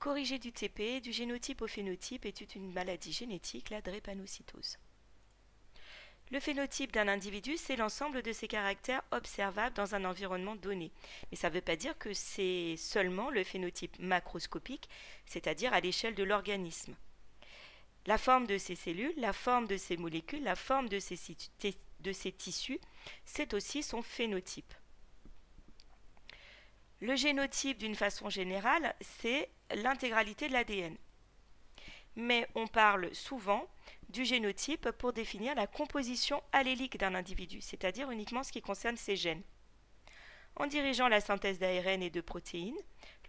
Corrigé du TP, du génotype au phénotype est une maladie génétique, la drépanocytose. Le phénotype d'un individu, c'est l'ensemble de ses caractères observables dans un environnement donné. Mais ça ne veut pas dire que c'est seulement le phénotype macroscopique, c'est-à-dire à l'échelle de l'organisme. La forme de ses cellules, la forme de ses molécules, la forme de ses tissus, c'est aussi son phénotype. Le génotype, d'une façon générale, c'est l'intégralité de l'ADN. Mais on parle souvent du génotype pour définir la composition allélique d'un individu, c'est-à-dire uniquement ce qui concerne ses gènes. En dirigeant la synthèse d'ARN et de protéines,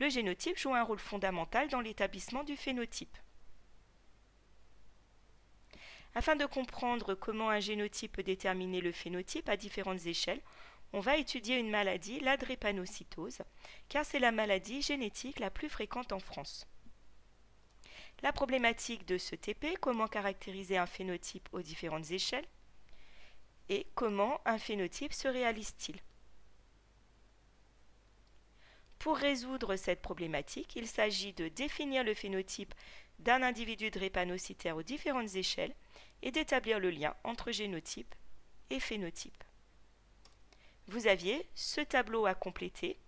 le génotype joue un rôle fondamental dans l'établissement du phénotype. Afin de comprendre comment un génotype peut déterminer le phénotype à différentes échelles, on va étudier une maladie, la drépanocytose, car c'est la maladie génétique la plus fréquente en France. La problématique de ce TP, comment caractériser un phénotype aux différentes échelles et comment un phénotype se réalise-t-il. Pour résoudre cette problématique, il s'agit de définir le phénotype d'un individu drépanocytaire aux différentes échelles et d'établir le lien entre génotype et phénotype. Vous aviez ce tableau à compléter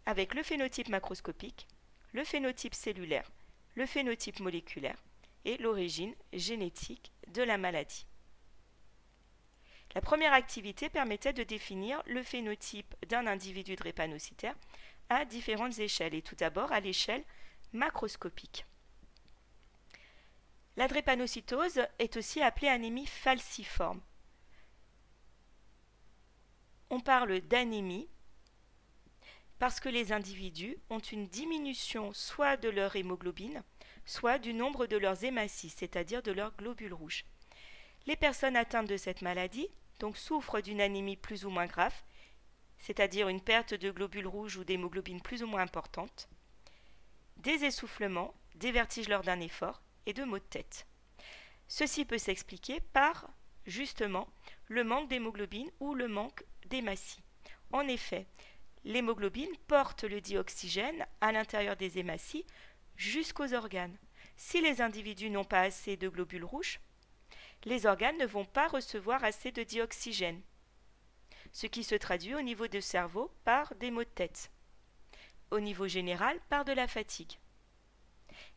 avec le phénotype macroscopique, le phénotype cellulaire, le phénotype moléculaire et l'origine génétique de la maladie. La première activité permettait de définir le phénotype d'un individu drépanocytaire à différentes échelles et tout d'abord à l'échelle macroscopique. La drépanocytose est aussi appelée anémie falciforme. On parle d'anémie parce que les individus ont une diminution soit de leur hémoglobine, soit du nombre de leurs hématies, c'est-à-dire de leurs globules rouges. Les personnes atteintes de cette maladie donc souffrent d'une anémie plus ou moins grave, c'est-à-dire une perte de globules rouges ou d'hémoglobine plus ou moins importante, des essoufflements, des vertiges lors d'un effort et de maux de tête. Ceci peut s'expliquer par, justement, le manque d'hémoglobine ou le manque d'hématies. En effet, l'hémoglobine porte le dioxygène à l'intérieur des hématies jusqu'aux organes. Si les individus n'ont pas assez de globules rouges, les organes ne vont pas recevoir assez de dioxygène, ce qui se traduit au niveau du cerveau par des maux de tête, au niveau général par de la fatigue,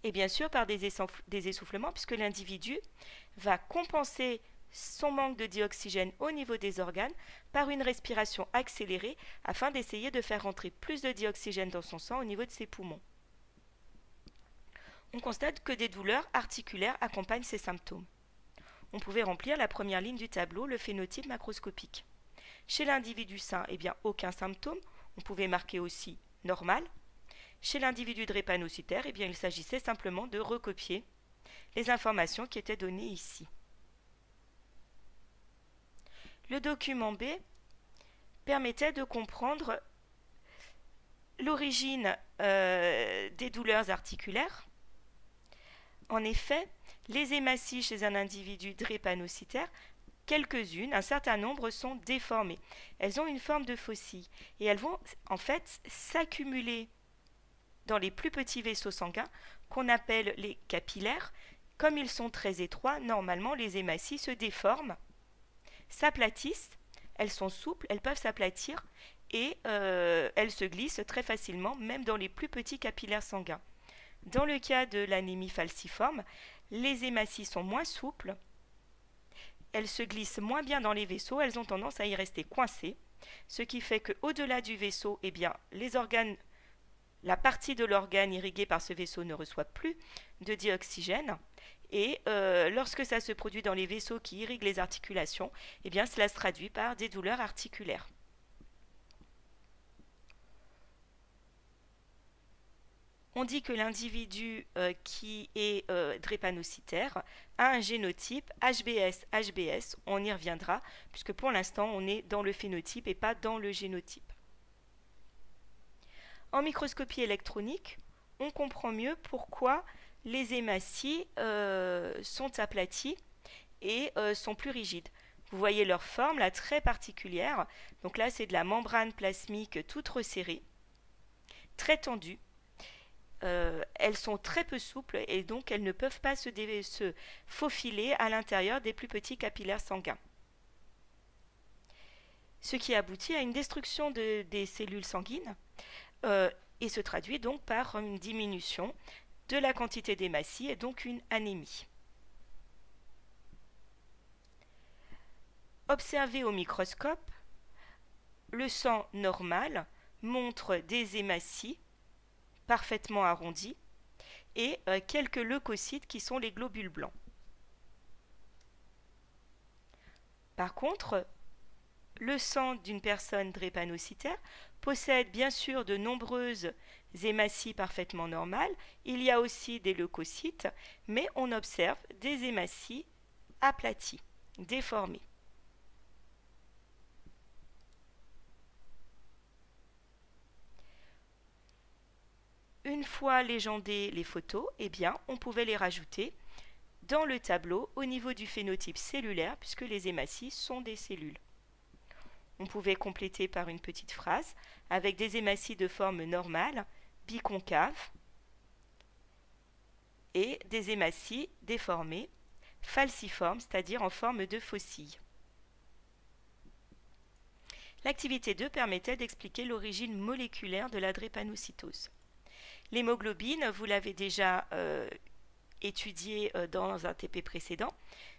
et bien sûr par des essoufflements, puisque l'individu va compenser son manque de dioxygène au niveau des organes par une respiration accélérée afin d'essayer de faire rentrer plus de dioxygène dans son sang au niveau de ses poumons. On constate que des douleurs articulaires accompagnent ces symptômes. On pouvait remplir la première ligne du tableau, le phénotype macroscopique. Chez l'individu sain, aucun symptôme, on pouvait marquer aussi normal. Chez l'individu drépanocytaire, il s'agissait simplement de recopier les informations qui étaient données ici. Le document B permettait de comprendre l'origine des douleurs articulaires. En effet, les hématies chez un individu drépanocytaire, quelques-unes, un certain nombre sont déformées. Elles ont une forme de faucille et elles vont en fait s'accumuler dans les plus petits vaisseaux sanguins qu'on appelle les capillaires. Comme ils sont très étroits, normalement les hématies se déforment, s'aplatissent, elles sont souples, elles peuvent s'aplatir et elles se glissent très facilement, même dans les plus petits capillaires sanguins. Dans le cas de l'anémie falciforme, les hématies sont moins souples, elles se glissent moins bien dans les vaisseaux, elles ont tendance à y rester coincées, ce qui fait qu'au-delà du vaisseau, les organes, la partie de l'organe irriguée par ce vaisseau ne reçoit plus de dioxygène. Et lorsque ça se produit dans les vaisseaux qui irriguent les articulations, cela se traduit par des douleurs articulaires. On dit que l'individu qui est drépanocytaire a un génotype HBS. On y reviendra, puisque pour l'instant, on est dans le phénotype et pas dans le génotype. En microscopie électronique, on comprend mieux pourquoi les hématies sont aplaties et sont plus rigides. Vous voyez leur forme là très particulière. Donc là, c'est de la membrane plasmique toute resserrée, très tendue. elles sont très peu souples et donc elles ne peuvent pas se faufiler à l'intérieur des plus petits capillaires sanguins. Ce qui aboutit à une destruction des cellules sanguines et se traduit donc par une diminution de la quantité d'hématies et donc une anémie. Observé au microscope, le sang normal montre des hématies parfaitement arrondies et quelques leucocytes qui sont les globules blancs. Par contre, le sang d'une personne drépanocytaire possède bien sûr de nombreuses hématies parfaitement normales. Il y a aussi des leucocytes, mais on observe des hématies aplaties, déformées. Une fois légendées les photos, eh bien, on pouvait les rajouter dans le tableau au niveau du phénotype cellulaire, puisque les hématies sont des cellules. On pouvait compléter par une petite phrase avec des hématies de forme normale, biconcaves, et des hématies déformées, falciformes, c'est-à-dire en forme de faucille. L'activité 2 permettait d'expliquer l'origine moléculaire de la drépanocytose. L'hémoglobine, vous l'avez déjà étudié dans un TP précédent,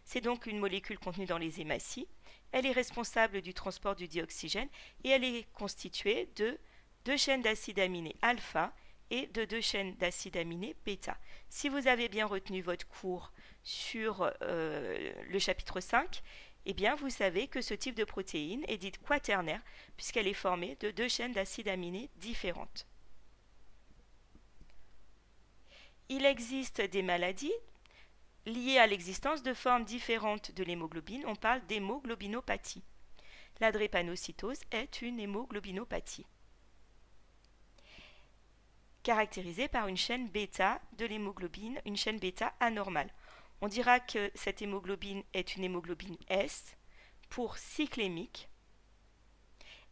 c'est donc une molécule contenue dans les hématies. Elle est responsable du transport du dioxygène et elle est constituée de 2 chaînes d'acides aminés alpha et de 2 chaînes d'acides aminés bêta. Si vous avez bien retenu votre cours sur le chapitre 5, eh bien vous savez que ce type de protéine est dite quaternaire puisqu'elle est formée de 2 chaînes d'acides aminés différentes. Il existe des maladies liées à l'existence de formes différentes de l'hémoglobine. On parle d'hémoglobinopathie. La drépanocytose est une hémoglobinopathie caractérisée par une chaîne bêta de l'hémoglobine, une chaîne bêta anormale. On dira que cette hémoglobine est une hémoglobine S pour cyclémique.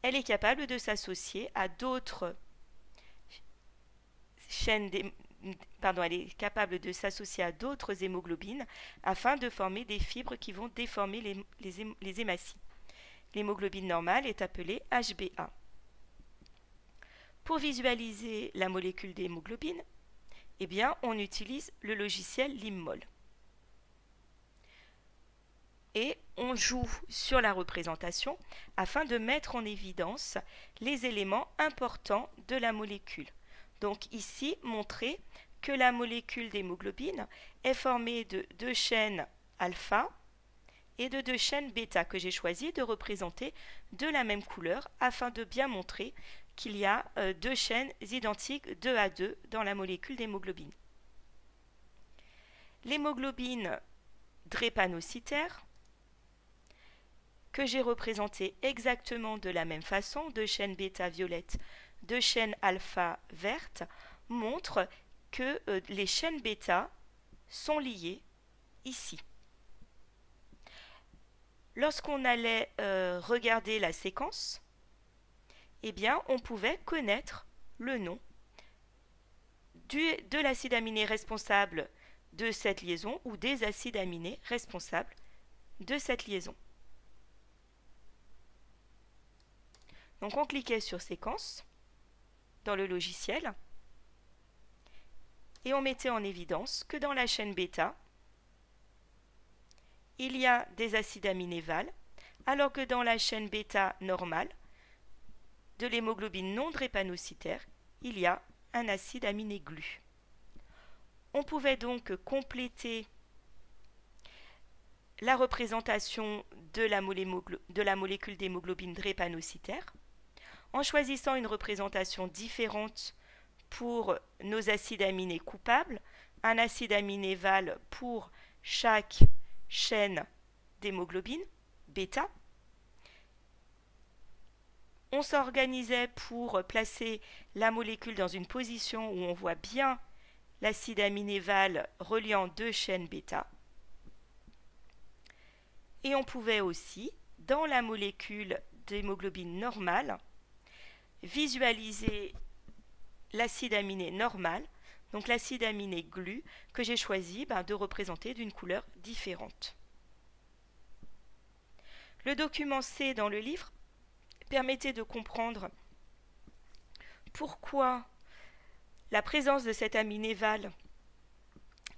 Elle est capable de s'associer à d'autres chaînes elle est capable de s'associer à d'autres hémoglobines afin de former des fibres qui vont déformer les hématies. L'hémoglobine normale est appelée HbA. Pour visualiser la molécule d'hémoglobine, eh bien, on utilise le logiciel Limmol. Et on joue sur la représentation afin de mettre en évidence les éléments importants de la molécule. Donc ici, montrer que la molécule d'hémoglobine est formée de 2 chaînes alpha et de 2 chaînes bêta que j'ai choisi de représenter de la même couleur afin de bien montrer qu'il y a 2 chaînes identiques 2 à 2 dans la molécule d'hémoglobine. L'hémoglobine drépanocytaire, que j'ai représentée exactement de la même façon, 2 chaînes bêta violettes, 2 chaînes alpha vertes, montre que les chaînes bêta sont liées ici. Lorsqu'on allait regarder la séquence, eh bien, on pouvait connaître le nom de l'acide aminé responsable de cette liaison ou des acides aminés responsables de cette liaison. Donc on cliquait sur séquence dans le logiciel et on mettait en évidence que dans la chaîne bêta, il y a des acides aminés Val, alors que dans la chaîne bêta normale de l'hémoglobine non drépanocytaire, il y a un acide aminé Glu. On pouvait donc compléter la représentation de la molécule d'hémoglobine drépanocytaire en choisissant une représentation différente pour nos acides aminés coupables, un acide aminé Val pour chaque chaîne d'hémoglobine, bêta. On s'organisait pour placer la molécule dans une position où on voit bien l'acide aminé Val reliant 2 chaînes bêta. Et on pouvait aussi, dans la molécule d'hémoglobine normale, visualiser l'acide aminé normal donc l'acide aminé glu que j'ai choisi de représenter d'une couleur différente. Le document C dans le livre permettait de comprendre pourquoi la présence de cet aminé Val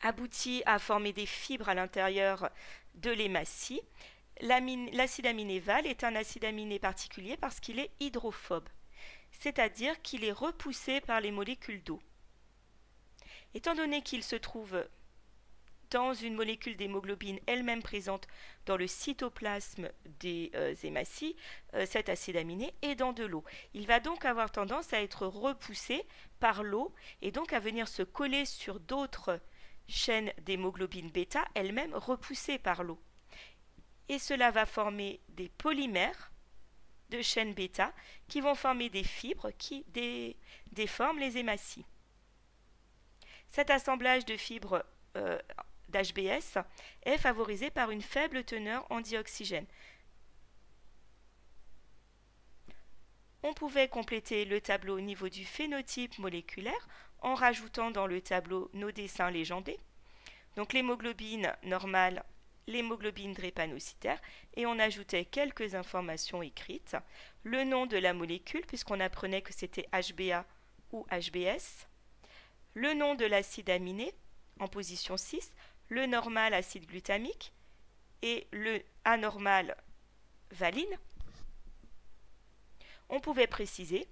aboutit à former des fibres à l'intérieur de l'hématie. L'acide aminé Val est un acide aminé particulier parce qu'il est hydrophobe, c'est-à-dire qu'il est repoussé par les molécules d'eau. Étant donné qu'il se trouve dans une molécule d'hémoglobine elle-même présente dans le cytoplasme des hématies, cet acide aminé est dans de l'eau. Il va donc avoir tendance à être repoussé par l'eau et donc à venir se coller sur d'autres chaînes d'hémoglobine bêta, elles-mêmes repoussées par l'eau. Et cela va former des polymères de chaînes bêta qui vont former des fibres qui déforment les hématies. Cet assemblage de fibres d'HBS est favorisé par une faible teneur en dioxygène. On pouvait compléter le tableau au niveau du phénotype moléculaire en rajoutant dans le tableau nos dessins légendés. Donc l'hémoglobine normale, l'hémoglobine drépanocytaire, et on ajoutait quelques informations écrites. Le nom de la molécule, puisqu'on apprenait que c'était HBA ou HBS. Le nom de l'acide aminé, en position 6, le normal acide glutamique et le anormal valine. On pouvait préciser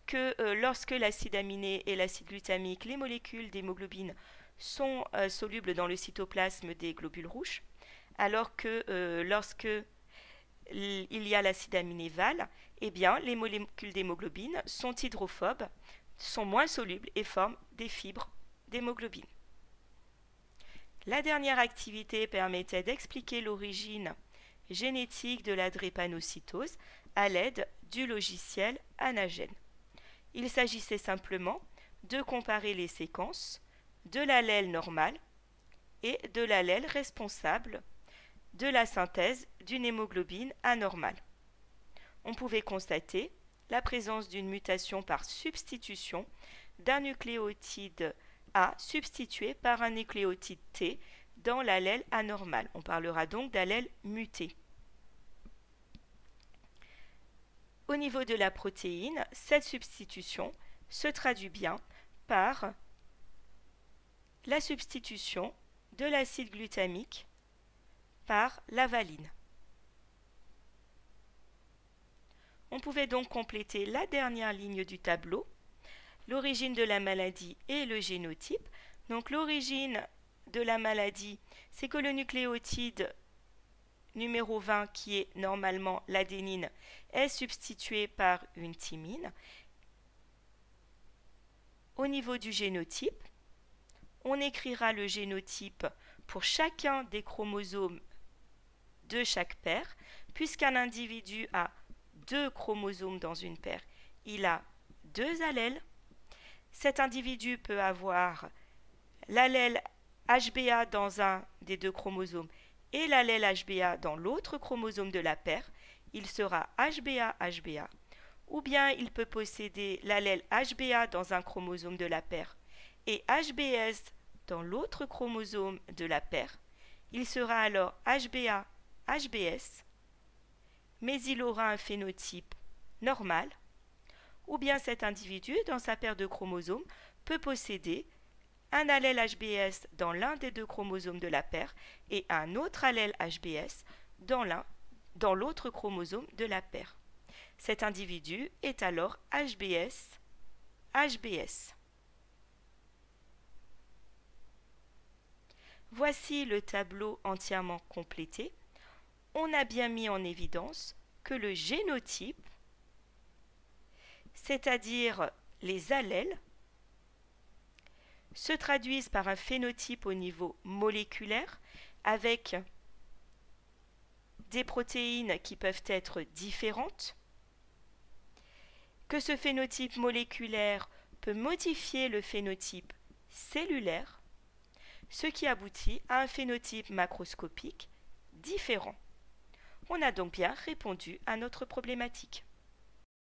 que lorsque l'acide aminé et l'acide glutamique, les molécules d'hémoglobine sont solubles dans le cytoplasme des globules rouges, alors que lorsque il y a l'acide aminé Val, eh bien, les molécules d'hémoglobine sont hydrophobes, sont moins solubles et forment des fibres d'hémoglobine. La dernière activité permettait d'expliquer l'origine génétique de la drépanocytose à l'aide du logiciel Anagen. Il s'agissait simplement de comparer les séquences de l'allèle normal et de l'allèle responsable de la synthèse d'une hémoglobine anormale. On pouvait constater la présence d'une mutation par substitution d'un nucléotide A substitué par un nucléotide T dans l'allèle anormal. On parlera donc d'allèle muté. Au niveau de la protéine, cette substitution se traduit bien par la substitution de l'acide glutamique par la valine. On pouvait donc compléter la dernière ligne du tableau, l'origine de la maladie et le génotype. Donc l'origine de la maladie, c'est que le nucléotide numéro 20, qui est normalement l'adénine, est substitué par une thymine. Au niveau du génotype, on écrira le génotype pour chacun des chromosomes de chaque paire, puisqu'un individu a 2 chromosomes dans une paire, il a 2 allèles. Cet individu peut avoir l'allèle HBA dans un des 2 chromosomes et l'allèle HBA dans l'autre chromosome de la paire. Il sera HBA-HBA. Ou bien il peut posséder l'allèle HBA dans un chromosome de la paire et HBS dans l'autre chromosome de la paire. Il sera alors HBA-HBS, mais il aura un phénotype normal. Ou bien cet individu, dans sa paire de chromosomes, peut posséder un allèle HBS dans l'un des 2 chromosomes de la paire et un autre allèle HBS dans l'autre chromosome de la paire. Cet individu est alors HBS-HBS. Voici le tableau entièrement complété. On a bien mis en évidence que le génotype, c'est-à-dire les allèles, se traduisent par un phénotype au niveau moléculaire avec des protéines qui peuvent être différentes, que ce phénotype moléculaire peut modifier le phénotype cellulaire, ce qui aboutit à un phénotype macroscopique différent. On a donc bien répondu à notre problématique.